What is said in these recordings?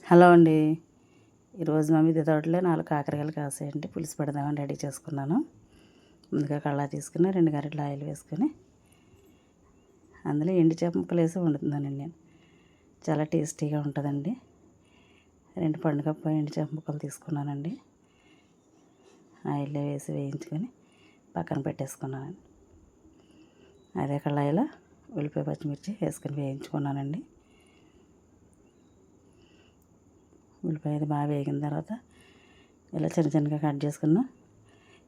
Hello అండి. ఈరోజు మా మిద్దె తోటలో 4 కాకరకాయలు కాసాయండి. పులుసు పెడదామని రెడీ చేసుకున్నాను. ముందుగా కళ్ళా తీసుకుని 2 గరిటెలు ఆయిల్ వేసుకొని అందులో ఎండు చేప ముక్కలు వేసి వండుతున్నానండి నేను. చాలా టేస్టీగా ఉంటుందండి. 2 పండుగప్ప ఎండు చేప ముక్కలు తీసుకున్నానండి. ఆయిల్లో వేసి వేయించుకొని పక్కన పెట్టేసుకున్నానండి. అదే కళాయిలో ఉల్లిపాయ పచ్చిమిర్చి వేసుకొని వేయించుకున్నానండి. ఉల్లిపాయ బాగా వేగిన తర్వాత ఇలా చిన్న చిన్నగా కట్ చేసుకున్న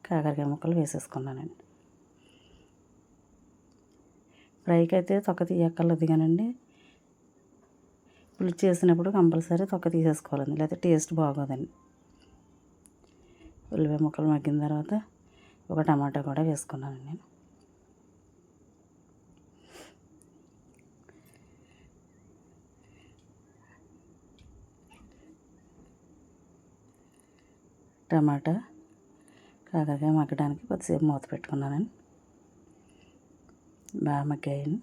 కాకరకాయ ముక్కలు వేసేసుకున్నానండి. ఫ్రైకి అయితే తొక్క తీయక్కర్లేదు కానండి, పులుసు చేసినప్పుడు కంపల్సరీ తొక్క తీసేసుకోవాలండి, లేకపోతే టేస్ట్ బాగోదండి. ఉల్లిపాయ ముక్కలు మగ్గిన తర్వాత ఒక టమాటా కూడా వేసుకున్నాను నేను. టమాటా కాకరకాయ మగ్గడానికి కొద్దిసేపు మూత పెట్టుకున్నానండి. బాగా మగ్గాయండి.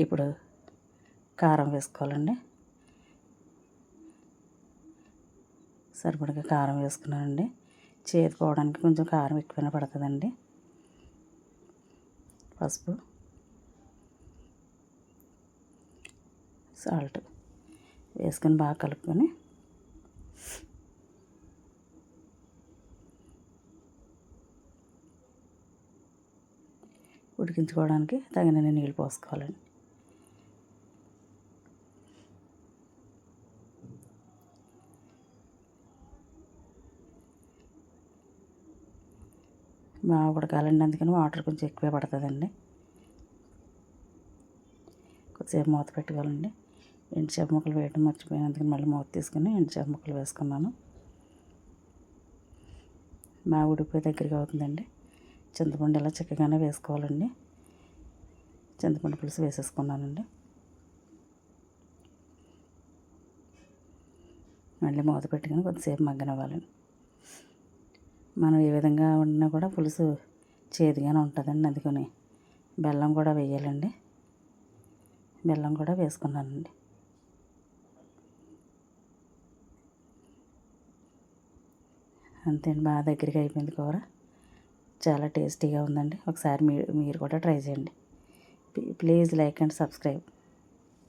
ఇప్పుడు కారం వేసుకోవాలండి. సరిపడగా కారం వేసుకున్నానండి. చేదు పోవడానికి కొంచెం కారం ఎక్కువనే పడుతుందండి. పసుపు, సాల్ట్ వేసుకొని బాగా కలుపుకొని ఉడికించుకోవడానికి తగినన్ని నీళ్ళు పోసుకోవాలండి. బాగా ఉడకాలండి, అందుకని వాటర్ కొంచెం ఎక్కువే పడుతుందండి. కొద్దిసేపు మూత పెట్టుకోవాలండి. ఎండుచేప ముక్కలు వేయడం మర్చిపోయినందుకని మళ్ళీ మూత తీసుకుని ఎండుచేప ముక్కలు వేసుకున్నాను. బాగా ఉడికిపోయి దగ్గరికి అవుతుందండి. చింతపండు ఇలా చిక్కగానే వేసుకోవాలండి. చింతపండు పులుసు వేసేసుకున్నానండి. మళ్ళీ మూత పెట్టుకుని కొద్దిసేపు మగ్గనివ్వాలండి. మనం ఏ విధంగా వండినా కూడా పులుసు చేదుగానే ఉంటుందండి, అందుకని బెల్లం కూడా వేయాలండి. బెల్లం కూడా వేసుకున్నానండి. అంతే అండి, బాగా దగ్గరికి అయిపోయింది కూర. చాలా టేస్టీగా ఉందండి. ఒకసారి మీరు కూడా ట్రై చేయండి. Please like and subscribe.